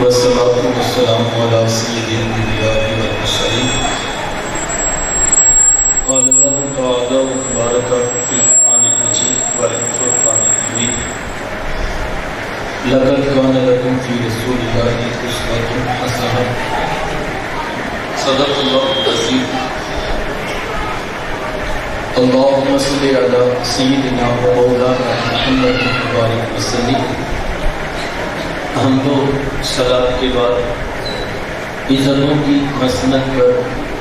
والصلاة والسلام على سيد الأنبياء والمرسلين. قال الله تعالى وتبارك في القرآن المجيد والفرقان الحميد: لقد كان لكم في رسول الله أسوة حسنة. صدق الله العظيم. اللهم صل على سيدنا ومولانا محمد وبارك وسلم. حمد و صلاۃ کے بعد عزتوں کی مسند پر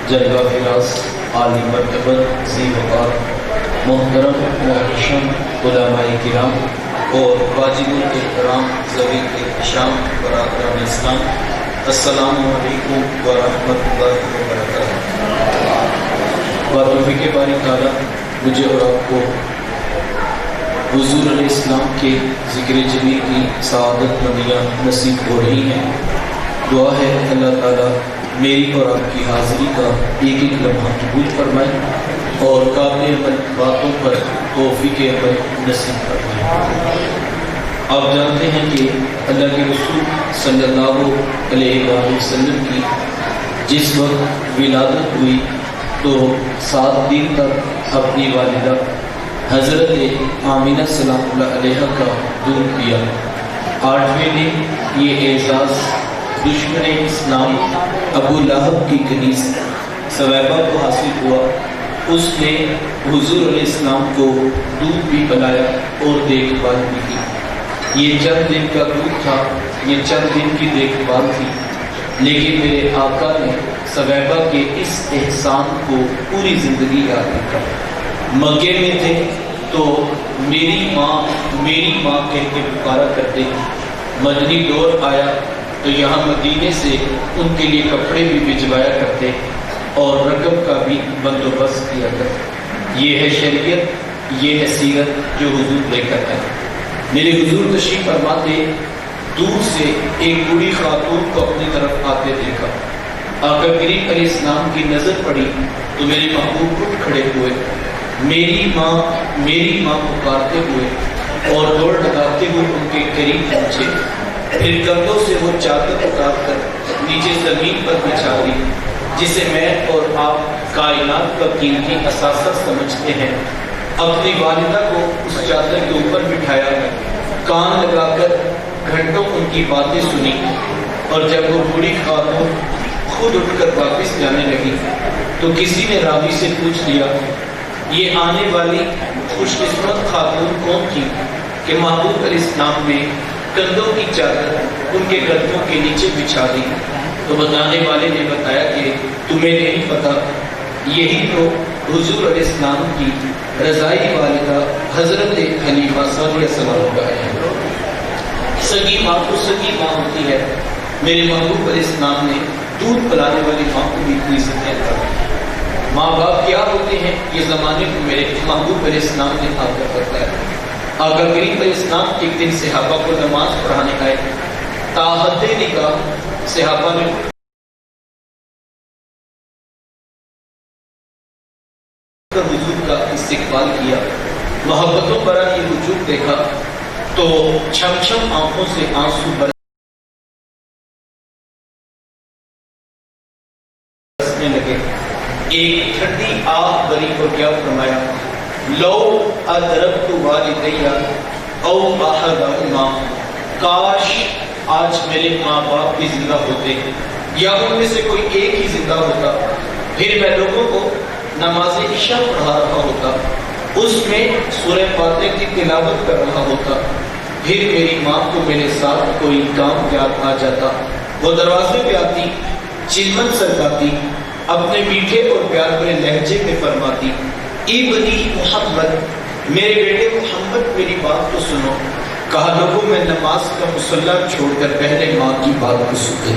جلوہ فراز عالی مرتبہ ذی وقار محترم محتشم علماء کرام اور واجب الاحترام ذوی الاحتشام برادران اسلام، السلام علیکم ورحمۃ اللہ وبرکاتہ۔ توفیق باری تعالیٰ مجھے اور آپ کو حضور علیہ السلام کے ذکر جمیل کی سعادت مندیاں نصیب ہو رہی ہیں۔ دعا ہے اللہ تعالیٰ میری اور آپ کی حاضری کا ایک ایک لمحہ قبول فرمائے اور قابل عمل باتوں پر توفیق عمل نصیب فرمائے۔ آپ جانتے ہیں کہ اللہ کے رسول صلی اللہ علیہ وآلہ وسلم کی جس وقت ولادت ہوئی تو 7 دن تک اپنی والدہ حضرت آمینہ سلام اللہ علیہ کا دودھ پیا۔ 8ویں دن یہ اعزاز دشمن اسلام ابو لہب کی کنیز ثویبہ کو حاصل ہوا۔ اس نے حضور علیہ السلام کو دودھ بھی پلایا اور دیکھ بھال بھی کی۔ یہ چند دن کا دودھ تھا، یہ چند دن کی دیکھ بھال تھی، لیکن میرے آقا نے ثویبہ کے اس احسان کو پوری زندگی یاد رکھا۔ مکے میں تھے تو میری ماں کہہ کے پکارا کرتے، مدنی دور آیا تو یہاں مدینے سے ان کے لیے کپڑے بھی بھجوایا کرتے اور رقم کا بھی بندوبست کیا کرتے۔ یہ ہے شریعت، یہ ہے سیرت جو حضور لے کر آئے۔ میرے حضور تشریف فرماتے دور سے ایک بوڑھی خاتون کو اپنی طرف آتے دیکھا۔ آقا کریم علیہ السلام کی نظر پڑی تو میرے محبوب اٹھ کھڑے ہوئے، میری ماں پکارتے ہوئے اور دوڑ لگاتے ہوئے ان کے قریب پہنچے۔ پھر کندھوں سے وہ چادر اتار کر نیچے زمین پر بچھا دی، جسے میں اور آپ کائنات کا قیمتی اثاثہ سمجھتے ہیں۔ اپنی والدہ کو اس چادر کے اوپر بٹھایا، کان لگا کر گھنٹوں ان کی باتیں سنی، اور جب وہ بوڑھی خاتون خود اٹھ کر واپس جانے لگی تو کسی نے راوی سے پوچھ لیا یہ آنے والی خوش قسمت خاتون کون تھی کہ محبوب علیہ السلام نے کندھوں کی چادر ان کے گردوں کے نیچے بچھا دی؟ تو بتانے والے نے بتایا کہ تمہیں نہیں پتا، یہی تو حضور علیہ السلام کی رضائی والدہ حضرت حلیمہ سعدیہ سلام اللہ علیہا ہے۔ سگی ماں کو سگی ماں ہوتی ہے۔ میرے محبوب علیہ السلام نے دودھ پلانے والی ماں کو بھی اتنی عزت ہے۔ ماں باپ کیا ہوتے ہیں یہ زمانے کو میرے محبوب علیہ السلام نے آ کر بتایا۔ آقا کریم علیہ السلام ایک دن صحابہ کو نماز پڑھانے آئے، تاحد نکاح صحابہ نے حضور کا استقبال کیا، محبتوں برا یہ وجود دیکھا تو چھم چھم آنکھوں سے آنسو برسنے لگے۔ ایک ٹھنڈی آہ بری اور کیا فرمایا، لو ادرکت والدیہ او احدہما، کاش آج میرے ماں باپ بھی زندہ ہوتے یا ان میں سے کوئی ایک ہی زندہ ہوتا، پھر میں لوگوں کو نماز عشاء پڑھا رہا ہوتا، اس میں سورہ فاتحہ کی تلاوت کر رہا ہوتا، پھر میری ماں کو میرے ساتھ کوئی کام یاد آ جاتا، وہ دروازے پہ آتی، چلمن سرکاتی، اپنے میٹھے اور پیار بھرے لہجے میں فرماتی، ابنی محمد، میرے بیٹے محمد میری بات تو سنو۔ کہا لوگوں میں نماز کا مصلی چھوڑ کر پہلے ماں کی بات کو سنے۔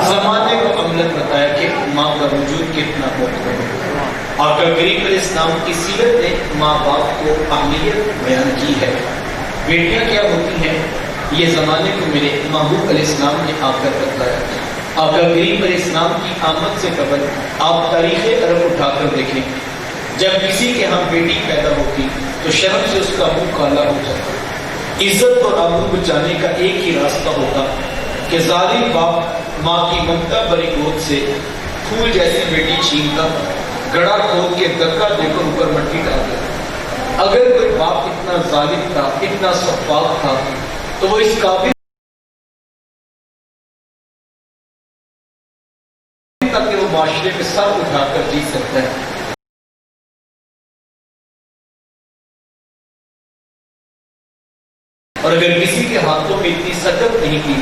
زمانے کو عملاً بتایا کہ ماں کا وجود کتنا محترم ہے۔ آقا کریم علیہ السلام کی سیرت نے ماں باپ کو اہمیت بیان کی ہے۔ بیٹیاں کیا ہوتی ہیں یہ زمانے کو میرے محبوب علیہ السلام نے آ کر بتلایا۔ آقا کریم علیہ السلام کی آمد سے قبل آپ تاریخ عرب اٹھا کر دیکھیں، جب کسی کے ہاں بیٹی پیدا ہوتی تو شرم سے اس کا منہ کالا ہو جاتا۔ عزت اور آبرو بچانے کا ایک ہی راستہ ہوتا، کہ ظالم باپ ماں کی ممتا بری گود سے پھول جیسی بیٹی چھین کر گڑھا کھود کے دھکا دے کر اوپر مٹی ڈال دیا۔ اگر کوئی باپ اتنا ظالم تھا، اتنا سفاک تھا، تو وہ اس قابل تھا کہ وہ معاشرے میں سر اٹھا کر جی سکتا ہے۔ اور اگر کسی کے ہاتھوں میں اتنی سکت نہیں تھی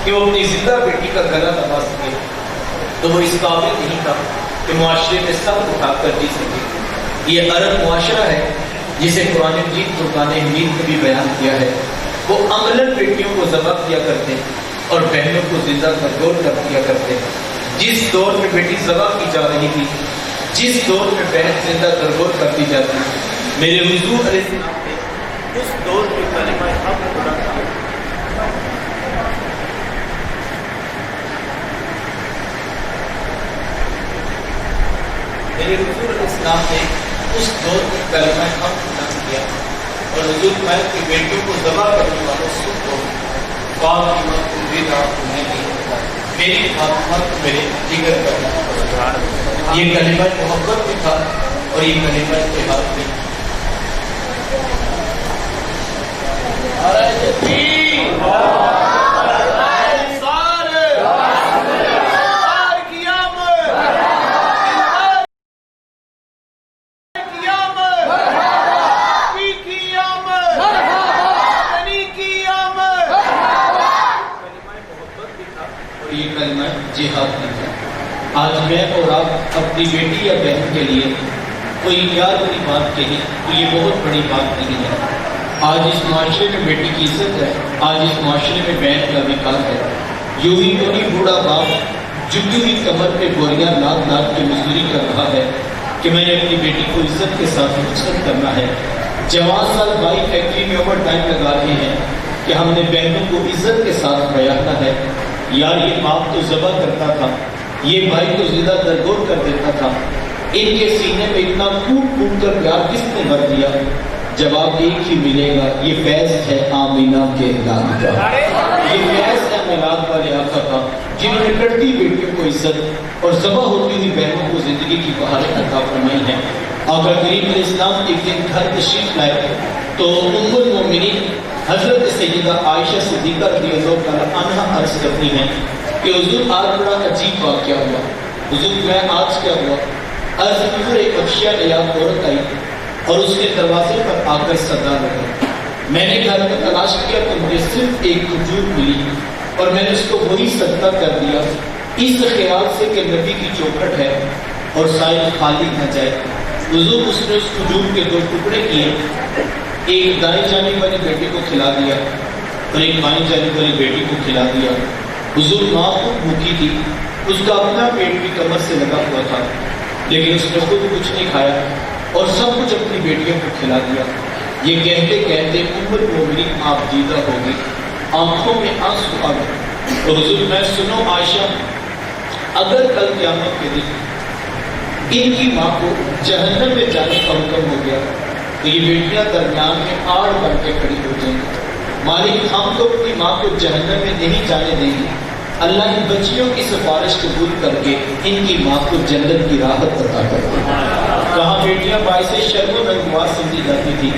کہ وہ اپنی زندہ بیٹی کا گلا دبا سکے، تو وہ اس قابل نہیں تھا کہ معاشرے میں سر اٹھا کر جی سکے۔ یہ عرب معاشرہ ہے جسے قرآن مجید فرقان حمید نے بھی بیان کیا ہے۔ وہ عملاً بیٹیوں کو ذبح کیا کرتے اور بہنوں کو زندہ درگور کر دیا کرتے۔ جس دور میں بیٹی ذبح کی جا رہی تھی، جس دور میں بہن زندہ درگور کر دی جاتی، میرے حضور علیہ السلام نے اس دور میں کلمہ حق پڑھا تھا۔ میرے حضور علیہ السلام نے اس دور میں کلمہ حق پڑھا کیا اور حضور میں کی بیٹیوں کو ذبح کرنے والوں سن کو پاک انہیں میری فاطمہ میرے جگر کا یہ کلمہ محبت بھی تھا اور یہ کلمہ اتحاد بھی۔ آج میں اور آپ اپنی بیٹی یا بہن کے لیے کوئی پیار بڑی بات کہی تو یہ بہت بڑی بات نہیں ہے۔ آج اس معاشرے میں بیٹی کی عزت ہے، آج اس معاشرے میں بہن کا وقار ہے۔ یوں ہی کوئی بوڑھا باپ جھکی ہوئی کمر پہ گوریاں لاد لاد کے مزدوری کر رہا ہے کہ میں نے اپنی بیٹی کو عزت کے ساتھ رخصت کرنا ہے۔ جوان سال بھائی فیکٹری میں اوور ٹائم لگا رہے ہیں کہ ہم نے بہنوں کو عزت کے ساتھ بیانا ہے۔ یار یہ باپ تو ذبح کرتا تھا، یہ بھائی تو زندہ درگور کر دیتا تھا، ان کے سینے میں اتنا پھوٹ پھوٹ کر پیار کس نے بھر دیا؟ جواب ایک ہی ملے گا، یہ فیض ہے آمینہ کے اعلان کا، یہ فیض ہے میلاد والے آقا کا، جنہوں نے کٹتی بیٹیوں کو عزت اور ذبح ہوتی ہوئی بہنوں کو زندگی کی بہاریں عطا فرمائی ہیں۔ آقا کریم علیہ السلام ایک دن گھر تشریف لائے تو ام المومنین حضرت سیدہ عائشہ صدیقہ رضی اللہ تعالیٰ عنہا عرض کرتی ہیں کہ حضور آج بڑا عجیب واقعہ ہوا۔ حضور میں آج کیا ہوا؟ عرض حضور ایک افشیہ نیاب عورت آئی اور اس کے دروازے پر آ کر صدا لگا۔ میں نے گھر میں تلاش کیا تو مجھے صرف ایک کھجور ملی اور میں نے اس کو وہی صدقہ کر دیا، اس خیال سے کہ نبی کی چوکھٹ ہے اور سائل خالی نہ جائے۔ حضور اس نے اس کھجور کے 2 ٹکڑے کیے، ایک دائیں جانب والی بیٹی کو کھلا دیا اور ایک بائیں جانب والی بیٹی کو کھلا دیا۔ حضور ماں خود بھوکی تھی، اس کا اپنا پیٹ بھی کمر سے لگا ہوا تھا، لیکن اس نے خود کچھ نہیں کھایا اور سب کچھ اپنی بیٹیوں کو کھلا دیا۔ یہ کہتے کہتے ام المومنین آپ دیدہ ہو گئی، آنکھوں میں آنسو آ گئے۔ تو حضور میں سنو عائشہ، اگر کل قیامت کے دن ان کی ماں کو جہنم میں جانے کا حکم ہو گیا تو یہ بیٹیاں درمیان میں آڑ بن کے کھڑی ہو جائیں گی۔ مالک ہم تو اپنی ماں کو جہنم میں نہیں جانے دیں گے، اللہ ان بچیوں کی سفارش قبول کر کے ان کی ماں کو جنت کی راحت عطا کر دے۔ کہاں بیٹیاں باعث شرم و نگواں سمجھی جاتی تھی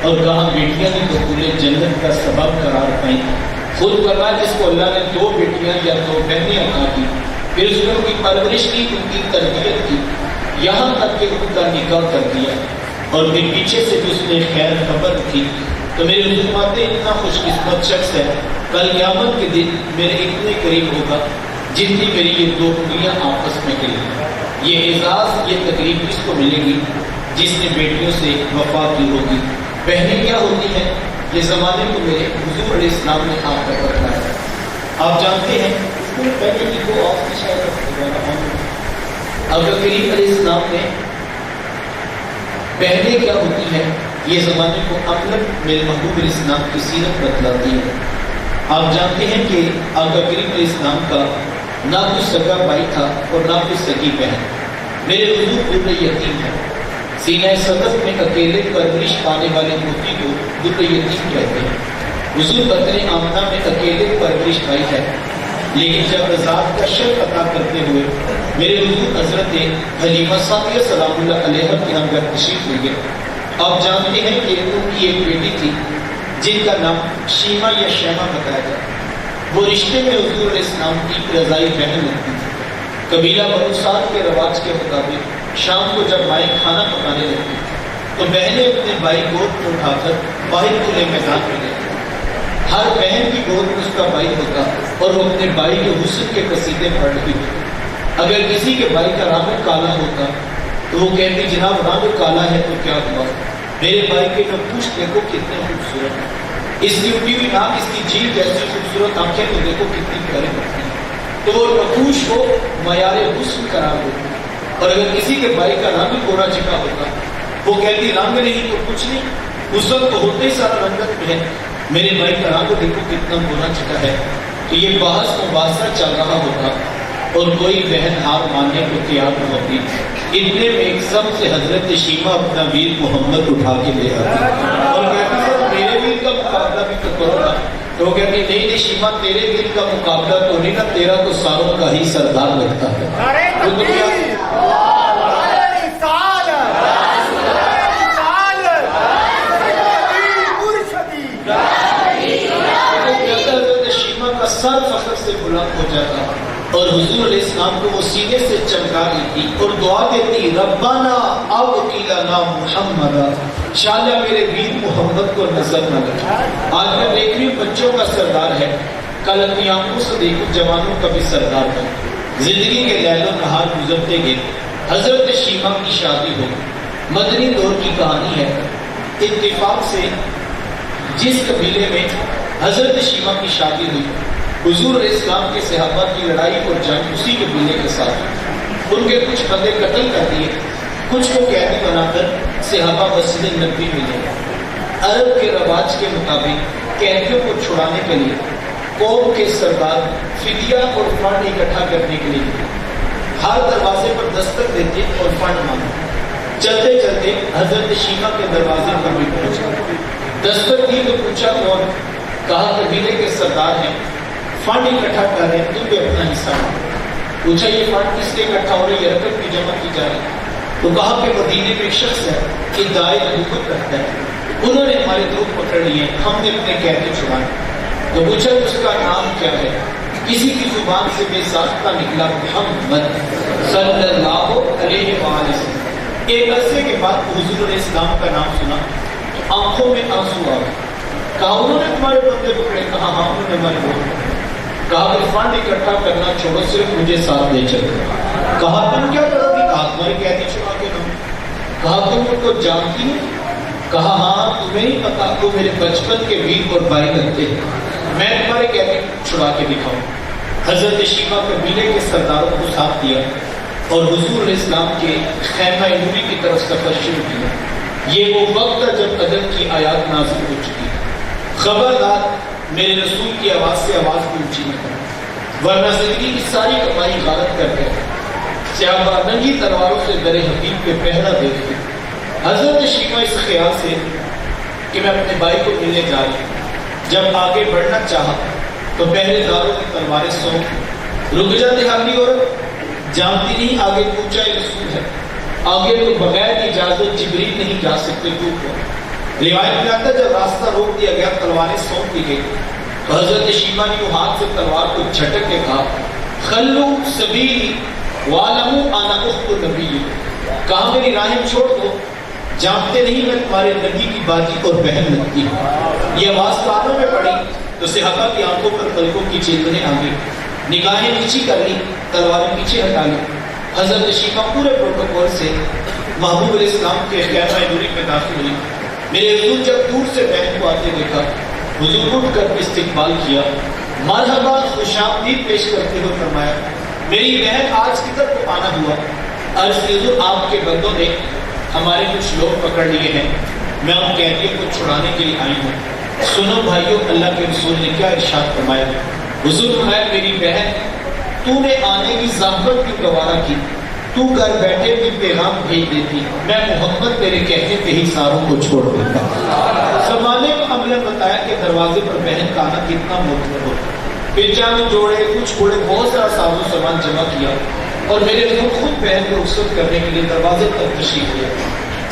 اور کہاں بیٹیاں نے دخول جنت کا سبب قرار پائیں۔ خود فرمایا جس کو اللہ نے 2 بیٹیاں یا 2 بہنیں عطا کی، پھر اس نے ان کی پرورش کی، ان کی تربیت کی، یہاں تک کہ ان کا نکاح کر دیا اور پھر پیچھے سے بھی اس نے خیر خبر کی، تو میرے حضور اتنا خوش قسمت شخص ہے، کل قیامت کے دن میرے اتنے قریب ہوگا جتنی میری یہ 2 انگلیاں آپس میں گئی۔ یہ اعزاز، یہ تقریب کس کو ملے گی؟ جس نے بیٹیوں سے وفا کی ہوگی۔ بہنیں کیا ہوتی ہیں؟ یہ زمانے کو میرے حضور علیہ السلام نے آپ کا بتایا۔ آپ جانتے ہیں پہلے کی کو آپ کی شاید اگر کریم علیہ السلام نے بہنیں کیا ہوتی ہیں، یہ زمانے کو عملاً میرے محبوب علیہ السلام کی سیرت بتلاتی ہے۔ آپ جانتے ہیں کہ آقا کریم علیہ السلام کا نہ کوئی سگا بھائی تھا اور نہ کوئی سگی بہن۔ میرے حضور در یتیم ہیں، سینہ صدف میں اکیلے پرورش پانے والے موتی کو در یتیم کہتے ہیں۔ حضور بطن آمنہ میں اکیلے پرورش بھائی ہے، لیکن جب رضاعت کا شرط عطا کرتے ہوئے میرے حضور حضرت حلیمہ سعدیہ سلام اللہ علیہ کے ہم گھر تشریف لے گئے. آپ جانتے ہیں کہ ان کی ایک بیٹی تھی جن کا نام شیما یا شیما بتایا جاتا ہے. وہ رشتے میں حضور علیہ السلام کی رضائی بہن لگتی تھی. قبیلہ بنو سعد کے رواج کے مطابق شام کو جب مائیں کھانا پکانے لگتی تو بہنیں اپنے بھائی گود میں اٹھا کر باہر کھلے میدان میں گئے. ہر بہن کی گود میں اس کا بھائی ہوتا اور وہ اپنے بھائی کے حسن کے قصیدے پڑھ رہی ہوتی. اگر کسی کے بھائی کا رنگ کالا ہوتا تو وہ کہتی جناب رنگ کالا ہے تو کیا ہوا، میرے بھائی کے نقوش دیکھو کتنے خوبصورت ہیں، اس کی اٹھی ہوئی ناک، اس کی جیل جیسی خوبصورت آنکھیں تو دیکھو کتنی پیاری لگتی ہیں. تو وہ نقوش کو معیار حسن قرار ہوتی. اور اگر کسی کے بھائی کا رنگ گورا چکا ہوتا وہ کہتی رنگ نہیں تو کچھ نہیں، حسن تو ہوتے ہی سارا رنگت میں ہے، میرے بھائی کا رنگ دیکھو کتنا گورا چکا ہے. تو یہ بحث مباحثہ چل رہا ہوتا اور کوئی بہن ہار ماننے کو تیار نہ ہوتی. اتنے میں ایک سب سے حضرت شیما اپنا ویر محمد اٹھا کے لے آتی اور کہتی سر میرے ویر کا مقابلہ بھی تو کرو نا. تو وہ کہتی نہیں نہیں شیما تیرے ویر کا مقابلہ تو نہیں نا، تیرا تو ساروں کا ہی سردار لگتا ہے. سر فخر سے بلند ہو جاتا اور حضور علیہ السلام کو وہ سینے سے چمکا لیتی اور دعا دیتی ربنا اوکلنا محمد، شاءاللہ میرے ویر محمد کو نظر نہ لگے. آج میں دیکھ رہی ہوں بچوں کا سردار ہے، کل اپنی آنکھوں سے دیکھوں جوانوں کا بھی سردار ہے. زندگی کے لیل و نہار گزرتے گئے، حضرت شیما کی شادی ہو. مدنی دور کی کہانی ہے. اتفاق سے جس قبیلے میں حضرت شیما کی شادی ہوئی حضور علیہ السلام کے صحابہ کی لڑائی اور جنگ اسی قبیلے کے ساتھ. ان کے کچھ بندے قتل کر دیے، کچھ کو قیدی بنا کر صحابہ مسجد نبوی میں لے گئے. عرب کے رواج کے مطابق قیدیوں کو چھڑانے کے لیے قوم کے سردار فدیہ اور فنڈ اکٹھا کرنے کے لیے ہر دروازے پر دستک دیتے اور فنڈ مانگتے. چلتے چلتے حضرت شیما کے دروازے پر بھی پہنچے. دستک دی تو پوچھا کون؟ کہا قبیلے کے سردار ہیں، فنڈ اکٹھا کر رہے ہیں، تم بھی اپنا حصہ مانگو. پوچھا یہ فنڈ کس لیے اکٹھا ہو رہے ہیں، یہ رقم کی جمع کی جا رہی ہے؟ تو کہا کہ مدینے میں ایک شخص ہے کہ ادعائے نبوت رکھتا ہے، انہوں نے ہمارے دودھ پکڑ لیے، ہم نے اپنے قیدی چھڑائے. تو پوچھا اس کا نام کیا ہے؟ کسی کی زبان سے بے ساختہ نکلا محمد صلی اللہ علیہ وآلہ وسلم. ایک عرصے کے بعد حضور علیہ السلام کا نام سنا تو آنکھوں میں آنسو آ گئے. کہا انہوں نے تمہارے بندے پکڑے؟ کہا ہاں انہوں نے ہمارے بندے. کہا کہ فنڈ اکٹھا کرنا چھوڑو، صرف مجھے ساتھ لے چلو. کہا تم کیا کرو گی؟ کہا تمہاری قیدی چھڑا کے لاؤں. کہا تم ان کو جانتی ہو؟ کہا ہاں تمہیں ہی پتا، تو میرے بچپن کے ویر اور بھائی لگتے ہیں، میں تمہارے قیدی چھڑا کے دکھاؤں. حضرت شیما قبیلے کے سرداروں کو ساتھ دیا اور حضور علیہ السلام کے خیمہ نوری کی طرف سفر شروع کیا. یہ وہ وقت ہے جب قدر کی آیات نازل ہو چکی. خبردار میرے رسول کی آواز سے آواز بھی اونچی نہ کرو، ورنہ زندگی کی ساری کمائی غارت کر کے صحابہ ننگی تلواروں سے در حبیب پہ پہرا دیتے. حضرت شیما اس خیال سے کہ میں اپنے بھائی کو ملنے جا رہی ہوں، جب آگے بڑھنا چاہا تو پہرے داروں کی تلواریں سونپ رک جاتے. حالی عورت جانتی نہیں آگے پوچھا رسول ہے، آگے تو بغیر اجازت جبریل نہیں جا سکتے. روایت میں آتا ہے جب راستہ روک دیا گیا، تلواریں سونپ دی گئی تو حضرت شیما نے وہ ہاتھ سے تلوار کو جھٹک کے کہا خلو سبیلی وعلموا انا اخت نبی. کہا میری راہیں چھوڑ دو، جانتے نہیں میں تمہارے نبی کی باجی اور بہن لگتی ہوں. یہ آواز کانوں میں پڑی تو صحابہ کی آنکھوں پر پلکوں کی چلبلیں آ گئی، نگاہیں نیچی کر لی، تلواریں پیچھے ہٹا لی. حضرت شیما پورے پروٹوکول سے محبوب علیہ السلام کے خیمہ نوری میں داخل ہوئی. میرے حضور جب دور سے بہن کو آتے دیکھا، حضور اٹھ کر استقبال کیا، مرحبا خوش آمدید پیش کرتے ہوئے فرمایا میری بہن آج کدھر کو آنا ہوا؟ عرض حضور آپ کے بندوں نے ہمارے کچھ لوگ پکڑ لیے ہیں، میں ان قیدیوں کو چھڑانے کے لیے آئی ہوں. سنو بھائیو، اللہ کے رسول نے کیا ارشاد فرمایا؟ حضور فرمایا میری بہن تو نے آنے کی زحمت کیوں گوارا کی؟ تو گھر بیٹھے بھی پیغام بھیج دیتی، میں محمد تیرے کہنے پہ ہی ساروں کو چھوڑ دیتا. زمانے میں ہم نے بتایا کہ دروازے پر بہن کا آنا کتنا معتبر ہوتا. پھر چند جوڑے کچھ گھوڑے بہت سارا ساز و سامان جمع کیا اور میرے حضور خود بہن کو رخصت کرنے کے لیے دروازے تک تشریف لے آئے۔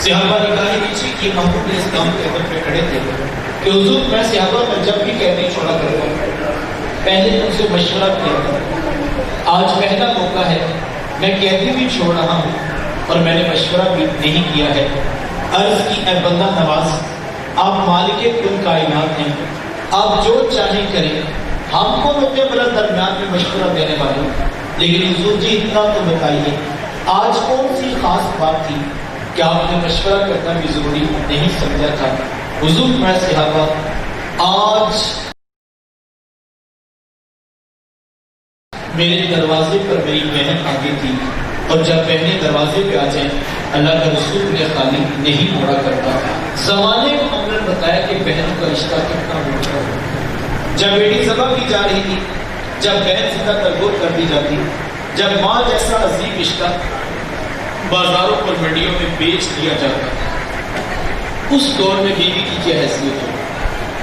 صحابہ نے کہا نیچے کہ محمود علیہ السلام کے قدم پہ کھڑے تھے کہ حضور میں صحابہ میں جب بھی قیدی چھوڑا کرتا ہوں پہلے ان سے مشورہ کیا تھا، آج پہلا موقع ہے میں قیدی بھی چھوڑ رہا ہوں اور میں نے مشورہ بھی نہیں کیا ہے۔ عرض کی اے بندہ نواز، آپ مالک کل کائنات ہیں، آپ جو چاہیں کریں، ہم کو ہوتے بلا درمیان میں مشورہ دینے والے، لیکن حضور جی اتنا تو بتائیے آج کون سی خاص بات تھی کہ آپ نے مشورہ کرنا بھی ضروری نہیں سمجھا تھا؟ حضور میں صحابہ آج میرے دروازے پر میری بہن آگے تھی اور جب بہنیں دروازے پہ آ جائیں اللہ کا رسول نے خالی نہیں موڑا کرتا۔ زمانے کو ہم نے بتایا کہ بہن کا رشتہ کتنا موٹا ہے۔ جب بیٹی ذبح کی جا رہی تھی، جب بہن زندہ تربور کر دی جاتی، جب ماں جیسا عظیم رشتہ بازاروں پر منڈیوں میں بیچ دیا جاتا، اس دور میں بیوی کی کیا حیثیت ہو،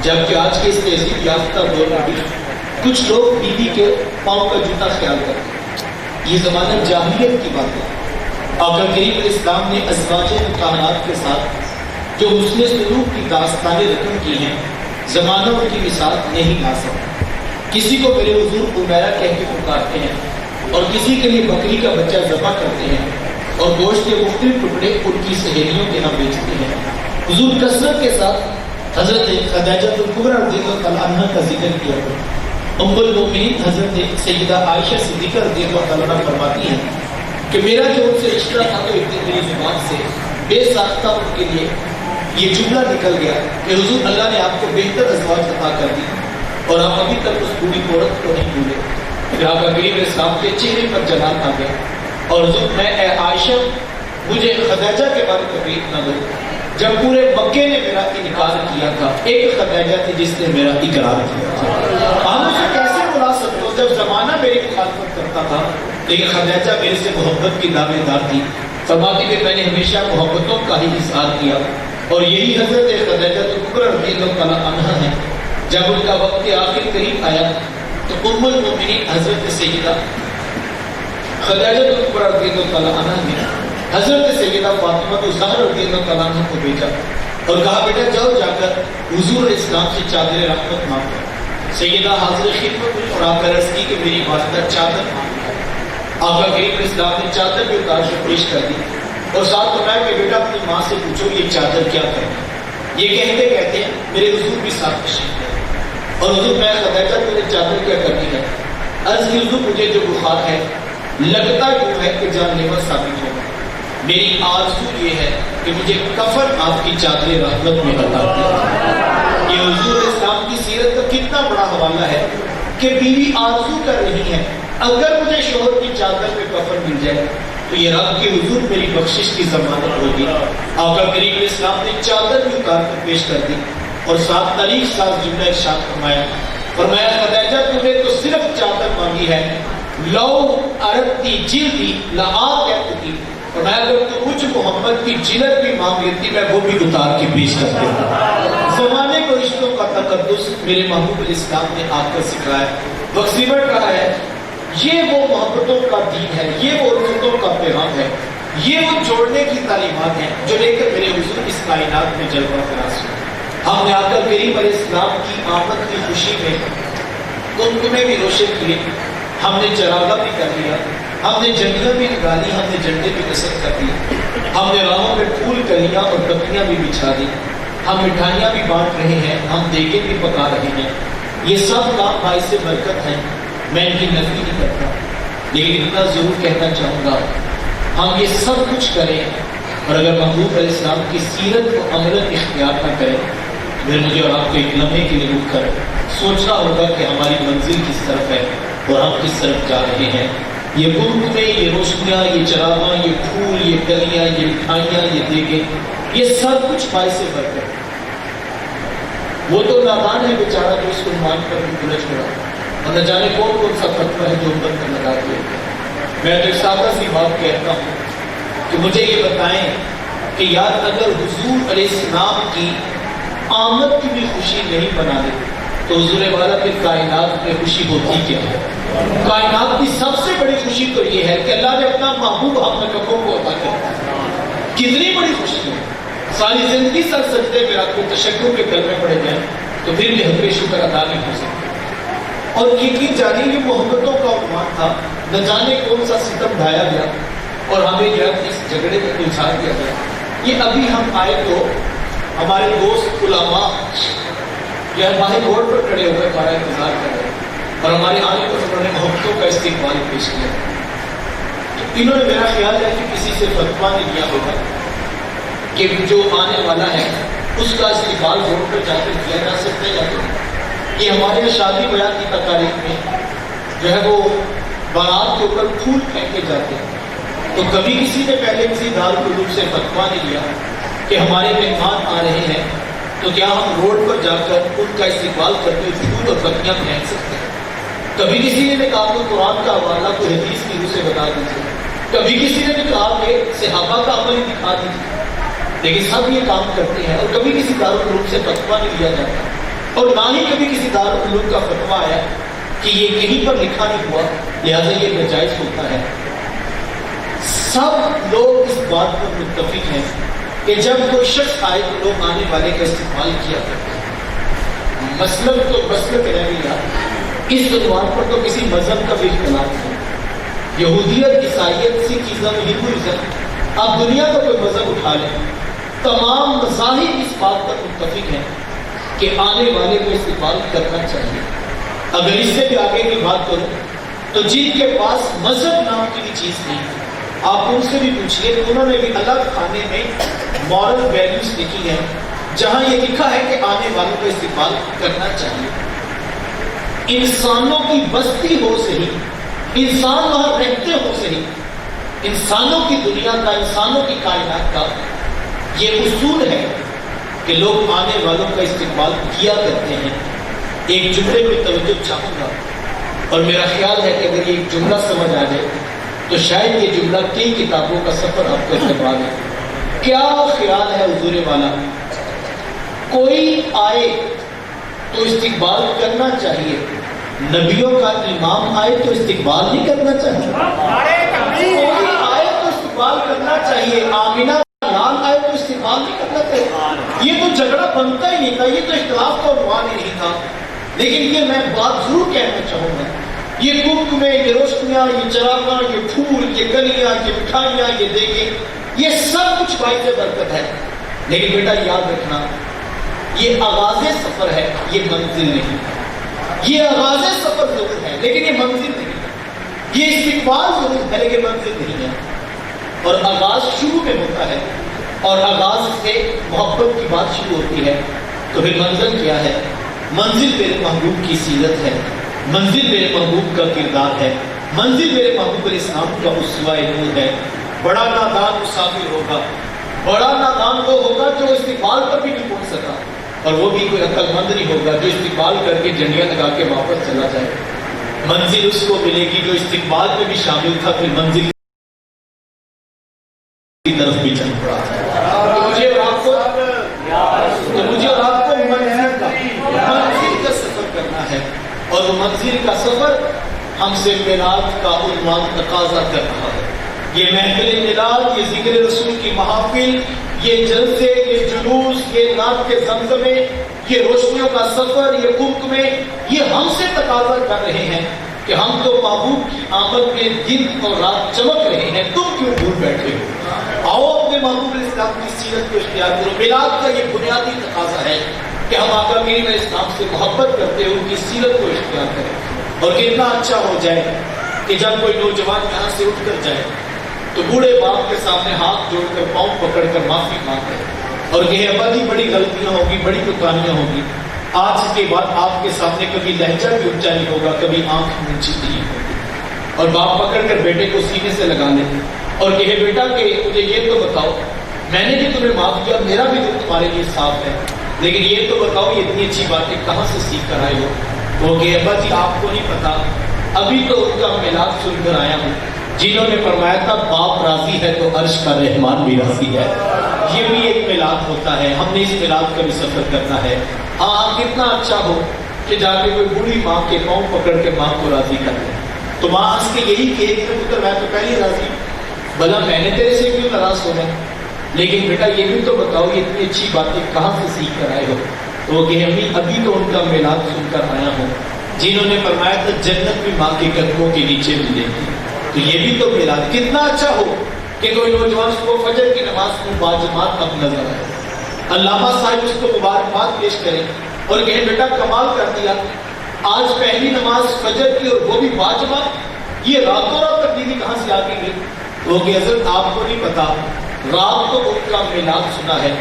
جبکہ آج کے اس تہذیب یافتہ دور میں بھی کچھ لوگ بیوی کے پاؤں کا جوتا خیال کرتے ہیں۔ یہ زمانہ جاہلیت کی بات ہے۔ آقا کریم اسلام نے ازواج مطہرات کے ساتھ جو حسن سلوک کی داستانیں رقم کی ہیں، زمانہ ان کی مثال نہیں لا سکتا۔ کسی کو میرے حضور عمیرہ کہہ کے پکارتے ہیں اور کسی کے لیے بکری کا بچہ ذبح کرتے ہیں اور گوشت کے مختلف ٹکڑے ان کی سہیلیوں کے ہاں بیچتے ہیں۔ حضور کثرت کے ساتھ حضرت خدیجہ الکبریٰ رضی اللہ تعالیٰ عنہ کا ذکر کیا ہے۔ ام المؤمنین حضرت سیدہ عائشہ صدیقہ رضی اللہ تعالیٰ عنہ فرماتی ہیں کہ میرا جو ان سے رشتہ تھا تو ایک دن میری زبان سے بے ساختہ ان کے لیے یہ جملہ نکل گیا کہ حضور اللہ نے آپ کو بہتر ازواج عطا کر دی اور آپ ابھی تک اس بوڑھی عورت کو نہیں بھولے۔ پھر آقا کریم اسلام کے چہرے پر جلال آ گیا اور حضور میں اے عائشہ مجھے خدیجہ کے بارے میں تبریک نہ دو، جب پورے مکے نے میرا انکار کیا تھا ایک خدیجہ تھی جس نے میرا اقرار کیا تھا۔ ہم اسے کیسے بلا سکتے ہو جب زمانہ میری مخالفت کرتا تھا لیکن خدیجہ میرے سے محبت کی دعوے دار تھی۔ فرماتی کہ میں نے ہمیشہ محبتوں کا ہی اظہار کیا اور یہی حضرت خدیجہ الکبریٰ رضی اللہ تعالیٰ عنہا ہے۔ جب ان کا وقت آخر قریب آیا تو ام المؤمنین حضرت سیدہ خدیجہ الکبریٰ رضی اللہ تعالیٰ عنہا نے حضرت سیدہ فاطمہ الزہرا رضی اللہ تعالیٰ عنہ کو بھیجا اور کہا بیٹا جاؤ جا کر حضور اسلام سے چادر رحمت مانگو۔ سیدہ حاضر خدمت ہوئی اور آ کر عرض کی کہ میری والدہ چادر مانگتا ہے۔ آقا کریم اسلام نے چادر بھی اتار کے پیش کر دی اور ساتھ فرمایا کہ بیٹا اپنی ماں سے پوچھو یہ چادر کیا کرے۔ یہ کہتے کہتے ہیں میرے حضور بھی ساتھ تشریف لائے اور حضور میں خدیجہ تمہیں چادر کیا کرنی ہے؟ عرض کی حضور مجھے جو بخار ہے لگتا یوں ہے کہ جان لیوا ثابت ہوگا، میری آرزو یہ ہے کہ مجھے کفن آپ کی چادر رحمت میں عطا کیا۔ یہ حضور اسلام کی سیرت کا کتنا بڑا حوالہ ہے کہ بیوی آرزو کر رہی ہے اگر مجھے شوہر کی چادر میں کفن مل جائے تو یہ رب کے حضور میری بخشش کی ضمانت ہوگی۔ آقا کریم اسلام نے چادر بھی اتار کر پیش کر دی اور ساتھ تاریخ ساز جملہ ارشاد فرمایا خدیجہ تمہیں تو صرف چادر مانگی ہے، لو ارتی جلدی لآتیتکی، فرمایا اگر تو مجھ محمد کی جلد بھی مانگ لیتی میں وہ بھی اتار کے پیش کر دیتا۔ زمانے کو رشتوں کا تقدس میرے محبوب الاسلام نے آ کر سکھایا۔ وقت کہا ہے یہ وہ محبتوں کا دین ہے، یہ وہ رشتوں کا پیغام ہے، یہ وہ جوڑنے کی تعلیمات ہیں جو لے کر میرے حضور اس کائنات میں جلوہ فراز ہوئے۔ ہم نے آ کر کریم علیہ السلام کی آمد کی خوشی میں گمگمے بھی روشن کیے، ہم نے چراغاں بھی کر لیا، ہم نے جھنڈیاں بھی نکالی، ہم نے جھنڈے بھی نصب کر دیے، ہم نے راہوں میں پھول کلیاں اور پتیاں بھی بچھا دی، ہم مٹھائیاں بھی بانٹ رہے ہیں، ہم دیگیں بھی پکا رہے ہیں۔ یہ سب کام باعث برکت ہیں، میں ان کی نفی نہیں کرتا، لیکن اتنا ضرور کہنا چاہوں گا ہم یہ سب کچھ کریں اور اگر محبوب علیہ السلام کی سیرت کو عملاً اختیار نہ کریں پھر مجھے اور آپ کو ایک لمحے کے لیے رک کر سوچنا ہوگا کہ ہماری منزل کس طرف ہے اور ہم کس طرف جا رہے ہیں۔ یہ گمگمے، یہ روشنیاں، یہ چراغاں، یہ پھول، یہ کلیاں، یہ مٹھائیاں، یہ دیگیں، یہ سب کچھ باعث برکت۔ وہ تو نادان ہے بیچارہ جو اس کو مان کر بھی الجھ پڑا اور نہ جانے کون کون سا فتویٰ ہے جو امت میں لگا دیا۔ میں تو ایک سادہ سی بات کہتا ہوں کہ مجھے یہ بتائیں کہ یار اگر حضور علیہ السلام کی آمد کی بھی خوشی نہیں بنا لے تو حضور والا پھر کائنات میں خوشی ہوتی کیا ہے؟ کائنات کی سب سے بڑی خوشی تو یہ ہے کہ اللہ نے اپنا محبوب ہم نقبوں کو عطا کیا۔ کتنی بڑی خوشی ہے، ساری زندگی سر سجدے پہ رات کو تشکر کے کلمے پڑے جائیں تو پھر بھی ہم پہ شکر ادا نہیں ہو سکتا۔ اور یقین جانی یہ محبتوں کا عنوان تھا، نہ جانے کون سا ستم ڈھایا گیا اور ہمیں جو ہے اس جھگڑے میں الجھا دیا گیا۔ یہ ابھی ہم آئے تو ہمارے دوست علماء یہ باہر روڈ پر کھڑے ہوئے ہمارا انتظار کر رہے ہیں اور ہمارے آنے پر انہوں نے محبتوں کا استقبال پیش کیا۔ تو انہوں نے، میرا خیال ہے کہ کسی سے فتویٰ نہیں دیا ہوگا کہ جو آنے والا ہے اس کا استقبال روڈ پر جا کر کیا جا سکتا ہے یا نہیں۔ یہ ہمارے شادی بیاہ کی تقاریب میں جو ہے وہ بارات کے اوپر پھول پھینکے جاتے ہیں، تو کبھی کسی نے پہلے کسی دارالعلوم سے فتویٰ نہیں دیا کہ ہمارے مہمان آ رہے ہیں تو کیا ہم روڈ پر جا کر ان کا استقبال کرتے ہوئے پھول اور پتیاں پھینک سکتے ہیں؟ کبھی کسی نے کہا کہ قرآن کا حوالہ کوئی حدیث کی روح سے بتا دیجیے، کبھی کسی نے کہا کہ صحابہ کا عمل دکھا دیجیے، لیکن سب یہ کام کرتے ہیں اور کبھی کسی دارالعلوم سے فتویٰ نہیں دیا جاتا اور نہ ہی کبھی کسی دارالعلوم کا فتویٰ آیا کہ یہ کہیں پر لکھا نہیں ہوا لہٰذا یہ ناجائز ہوتا ہے۔ سب لوگ اس بات پر متفق ہیں کہ جب کوئی شخص آئے تو لوگ آنے والے کا استقبال کیا کرتے ہیں۔ مسلک تو مسلک رہ گیا، اس عنوان پر تو کسی مذہب کا بھی اختلاف نہیں، یہودیت، عیسائیت، سکھزم، ہندوازم، آپ دنیا کا کوئی مذہب اٹھا لیں، تمام مذاہب اس بات پر متفق ہیں کہ آنے والے کو استقبال کرنا چاہیے۔ اگر اس سے بھی آگے کی بات کروں تو جن کے پاس مذہب نام کی بھی چیز نہیں، آپ ان سے بھی پوچھئے، انہوں نے بھی الگ خانے میں مورل ویلیوز لکھی ہیں جہاں یہ لکھا ہے کہ آنے والوں کو استقبال کرنا چاہیے۔ انسانوں کی بستی ہو صحیح، انسان وہاں رہتے ہو صحیح، انسانوں کی دنیا کا، انسانوں کی کائنات کا یہ اصول ہے کہ لوگ آنے والوں کا استقبال کیا کرتے ہیں۔ ایک جملے میں توجہ چاہوں گا اور میرا خیال ہے کہ اگر یہ ایک جملہ سمجھ آ جائے تو شاید یہ جملہ کئی کتابوں کا سفر آپ کو کروا دے۔ کیا خیال ہے حضور والا، کوئی آئے تو استقبال کرنا چاہیے، نبیوں کا امام آئے تو استقبال نہیں کرنا چاہیے؟ کوئی آئے تو استقبال کرنا چاہیے، آمینہ لال آئے تو استقبال نہیں کرنا چاہیے؟ یہ تو جھگڑا بنتا ہی نہیں تھا، یہ تو اختلاف کا عنوان ہی نہیں تھا۔ لیکن یہ میں بات ضرور کہنا چاہوں گا، یہ کمکمے، یہ روشنیاں، یہ چراغاں، یہ پھول، یہ گلیاں، یہ مٹھائیاں، یہ دیگیں، یہ سب کچھ باعث برکت ہے، لیکن بیٹا یاد رکھنا یہ آغاز سفر ہے، یہ منزل نہیں۔ یہ آغاز سفر ضرور ہے لیکن یہ منزل نہیں ہے، یہ استقبال ضرور ہے لیکن منزل نہیں ہے۔ اور آغاز شروع میں ہوتا ہے اور آغاز سے محبت کی بات شروع ہوتی ہے، تو پھر منزل کیا ہے؟ منزل میرے محبوب کی سیرت ہے، منزل میرے محبوب کا کردار ہے، منزل میرے محبوب علیہ السلام کا اسوہ نور ہے۔ بڑا نادان مسافر ہوگا، بڑا نادان وہ ہوگا جو استقبال پر بھی نہیں پہنچ سکا، اور وہ بھی کوئی عقل مند نہیں ہوگا جو استقبال کر کے جھنڈیاں لگا کے واپس چلا جائے۔ منزل اس کو ملے گی جو استقبال میں بھی شامل تھا، پھر منزل کی طرف بھی چل پڑا۔ تو مجھے اور آپ کو منزل کا سفر کرنا ہے، اور وہ منزل کا سفر ہم سے میلاد کا عنوان تقاضا کر رہا ہے۔ یہ محفل میلاد، یہ ذکر رسول کی محافل، یہ جلسے، یہ جلوس، یہ نعت کے زمزمے، یہ روشنیوں کا سفر، یہ کمکمے، یہ ہم سے تقاضا کر رہے ہیں کہ ہم تو محبوب کی آمد میں دن اور رات چمک رہے ہیں، تم کیوں بھول بیٹھے ہو؟ آؤ اپنے محبوب علیہ السلام کی سیرت کو اختیار کرو۔ میلاد کا یہ بنیادی تقاضا ہے کہ ہم آقا کریم علیہ السلام سے محبت کرتے ہوئے ان کی سیرت کو اختیار کریں۔ اور کتنا اچھا ہو جائے کہ جب کوئی نوجوان یہاں سے اٹھ کر جائے تو بوڑھے باپ کے سامنے ہاتھ جوڑ کر پاؤں پکڑ کر معافی مانگے اور یہ ابدی بڑی غلطیاں ہوگی، بڑی کوتاہیاں ہوگی، آج کے بعد آپ کے سامنے کبھی لہجہ بھی اونچا نہیں ہوگا، کبھی آنکھ اونچی نہیں ہوگی، اور باپ پکڑ کر بیٹے کو سینے سے لگا لے اور کہے بیٹا کہ مجھے یہ تو بتاؤ، میں نے بھی تمہیں معاف کیا، میرا بھی دل تمہارے لیے صاف ہے، لیکن یہ تو بتاؤ یہ اتنی اچھی باتیں کہاں سے سیکھ کر آئے ہو؟ وہ کہ ابا جی آپ کو نہیں پتا، ابھی تو ان کا میلاد سن کر آیا ہوں جنہوں نے فرمایا تھا باپ راضی ہے تو عرش کا رحمان بھی راضی ہے۔ یہ بھی ایک میلاد ہوتا ہے، ہم نے اس میلاد کا بھی سفر کرنا ہے۔ ہاں کتنا اچھا ہو کہ جا کے کوئی بوڑھی ماں کے پاؤں پکڑ کے ماں کو راضی کر لے، تو ماں ہنس کے یہی کہے کہ پتر میں تو پہلے راضی ہوں، بھلا میں نے تیرے سے کیوں ناراض ہونا، لیکن بیٹا یہ بھی تو بتاؤ یہ اتنی اچھی باتیں کہاں سے سیکھ کر آئے ہو؟ تو وہ کہ امی ابھی تو ان کا میلاد سن کر آیا ہوں جنہوں نے فرمایا تھا جنت بھی ماں کے قدموں کے نیچے ملے گی، تو یہ بھی تو میلاد کتنا اچھا ہو کہ کوئی نوجوان کو فجر کی نماز کو باجماعت اب نظر آئے، علامہ صاحب اس کو مبارکباد پیش کریں اور کہیں بیٹا کمال کر دیا، آج پہلی نماز فجر کی اور وہ بھی باجماعت، یہ راتوں رات تبدیلی کہاں سے آ گئی؟ وہ کہ حضرت آپ کو نہیں پتا، رات کو ان کا میلاد سنا ہے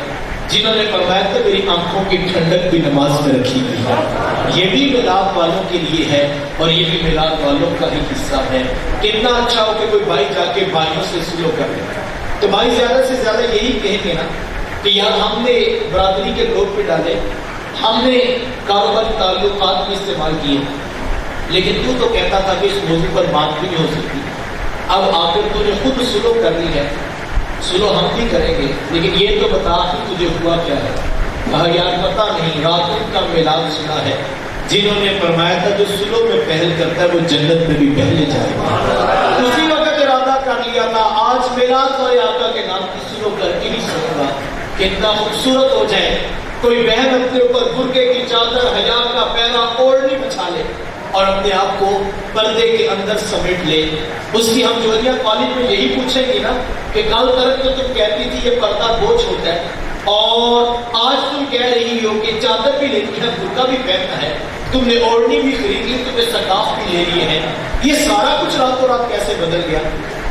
جنہوں نے فرمایا تھا میری آنکھوں کی ٹھنڈک بھی نماز میں رکھی گئی ہے، یہ بھی میلاد والوں کے لیے ہے اور یہ بھی میلاد والوں کا ہی حصہ ہے۔ کتنا اچھا ہو کہ کوئی بھائی جا کے بھائیوں سے سلو کر لے، تو بھائی زیادہ سے زیادہ یہی کہیں گے نا کہ یار ہم نے برادری کے لوگ پہ ڈالے، ہم نے کاروباری تعلقات میں استعمال کیے، لیکن تو کہتا تھا کہ اس موضوع پر بات بھی نہیں ہو سکتی، اب آ کر تو نے خود سلو کر لی ہے، سلو ہم بھی کریں گے، لیکن یہ تو بتا کہ تجھے ہوا کیا ہے؟ کہا یار پتہ نہیں، رات ان کا میلاد سنا ہے جنہوں نے فرمایا تھا جو سلو میں پہل کرتا ہے وہ جنت میں بھی پہلے جائے گا، اسی وقت ارادہ کر لیا تھا آج میلاد والے آقا کے نام کی سلو کر کے نہیں سکتا، کتنا خوبصورت ہو جائے کوئی بہن اپنے اوپر برقعے کی چادر حیا کا پہنا اوڑھنی بچھا لے اور اپنے آپ کو پردے کے اندر سمیٹ لے، اس کی ہم جوہریہ کالج میں یہی پوچھیں گی نا کہ کل تک تو تم کہتی تھی یہ پردہ بوجھ ہوتا ہے اور آج تم کہہ رہی ہو کہ چادر بھی لیتی ہے برقع بھی پہننا ہے، تم نے اوڑھنی بھی خرید لی، تم نے سکاف بھی لے لیے ہیں، یہ سارا کچھ راتوں رات کیسے بدل گیا؟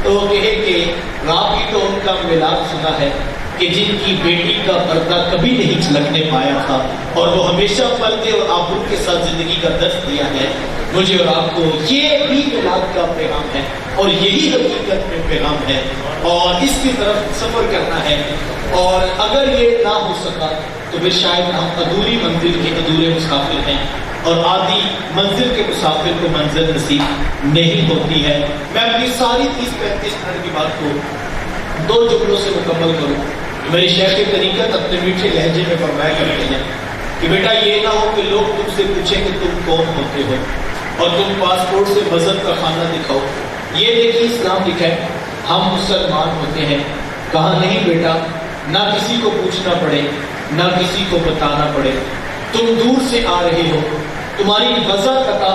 تو وہ کہے کہ رات ہی تو ان کا میلاد سنا ہے کہ جن کی بیٹی کا پردہ کبھی نہیں چھلکنے پایا تھا اور وہ ہمیشہ پردے اور آبرو کے ساتھ زندگی کا درس دیا ہے مجھے اور آپ کو، یہ بھی میلاد کا پیغام ہے اور یہی حقیقت میں پیغام ہے اور اس کی طرف سفر کرنا ہے، اور اگر یہ نہ ہو سکا تو پھر شاید ہم ادھوری منزل کے ادھورے مسافر ہیں اور آدھی منزل کے مسافر کو منزل نصیب نہیں ہوتی ہے۔ میں اپنی ساری 30-35 منٹ کی بات کو 2 جملوں سے مکمل کروں۔ میرے شیخ طریقت اپنے میٹھے لہجے میں فرمایا کرتے ہیں کہ بیٹا یہ نہ ہو کہ لوگ تم سے پوچھیں کہ تم کون ہوتے ہو اور تم پاسپورٹ سے مذہب کا خانہ دکھاؤ، یہ دیکھیے اسلام لکھا ہے ہم مسلمان ہوتے ہیں، کہا نہیں بیٹا، نہ کسی کو پوچھنا پڑے نہ کسی کو بتانا پڑے، تم دور سے آ رہے ہو، تمہاری وضع قطع،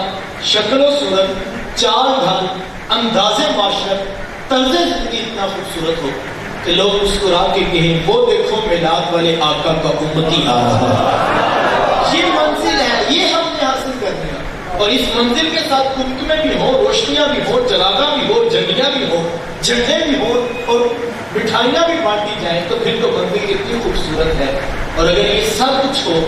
شکل و صورت، چال ڈھال، انداز معاشرت، طرز زندگی اتنا خوبصورت ہو کہ لوگ مسکرا کے کہیں وہ دیکھو میلاد والے آقا کا امتی آ رہا ہے، یہ منزل ہے، یہ ہم نے حاصل کرنی ہے، اور اس منزل کے ساتھ کمکمیں بھی ہوں، روشنیاں بھی ہوں، چراغاں بھی ہوں، جنڈیاں بھی ہوں، جھنڈے بھی ہوں اور مٹھائیاں بھی بانٹی جائیں، تو پھر تو منزل کتنی خوبصورت ہے۔ اور اگر یہ سب کچھ ہو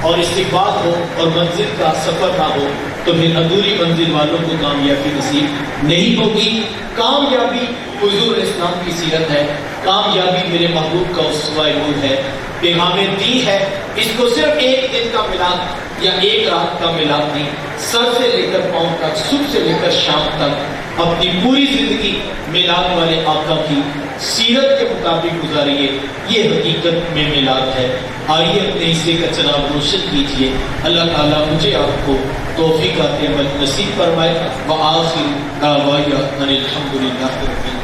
اور استقبال ہو اور منزل کا سفر نہ ہو تو پھر ادھوری منزل والوں کو کامیابی نصیب نہیں ہوگی۔ کامیابی حضور اسلام کی سیرت ہے، کامیابی میرے محبوب کا اسوہ نور ہے، پیغام دی ہے، اس کو صرف ایک دن کا میلاد یا ایک رات کا میلاد نہیں، سر سے لے کر پاؤں تک، صبح سے لے کر شام تک اپنی پوری زندگی میلاد والے آقا کی سیرت کے مطابق گزاریے، یہ حقیقت میں میلاد ہے۔ آئیے اپنے حصے کا چراغ روشن کیجیے، اللہ تعالیٰ مجھے آپ کو توفیق عمل نصیب فرمائے۔ وآخر دعوانا ان الحمدللہ رب العالمین۔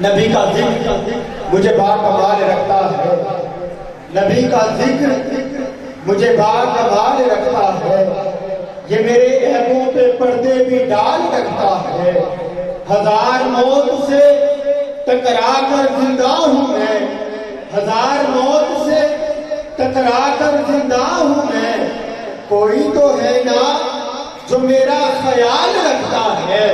نبی کا ذکر مجھے باکمال رکھتا ہے، نبی کا ذکر مجھے باکمال رکھتا ہے، یہ میرے عیبوں پہ پردے بھی ڈال رکھتا ہے، ہزار موت سے ٹکرا کر زندہ ہوں میں، ہزار موت سے ٹکرا کر زندہ ہوں میں، کوئی تو ہے نا جو میرا خیال رکھتا ہے۔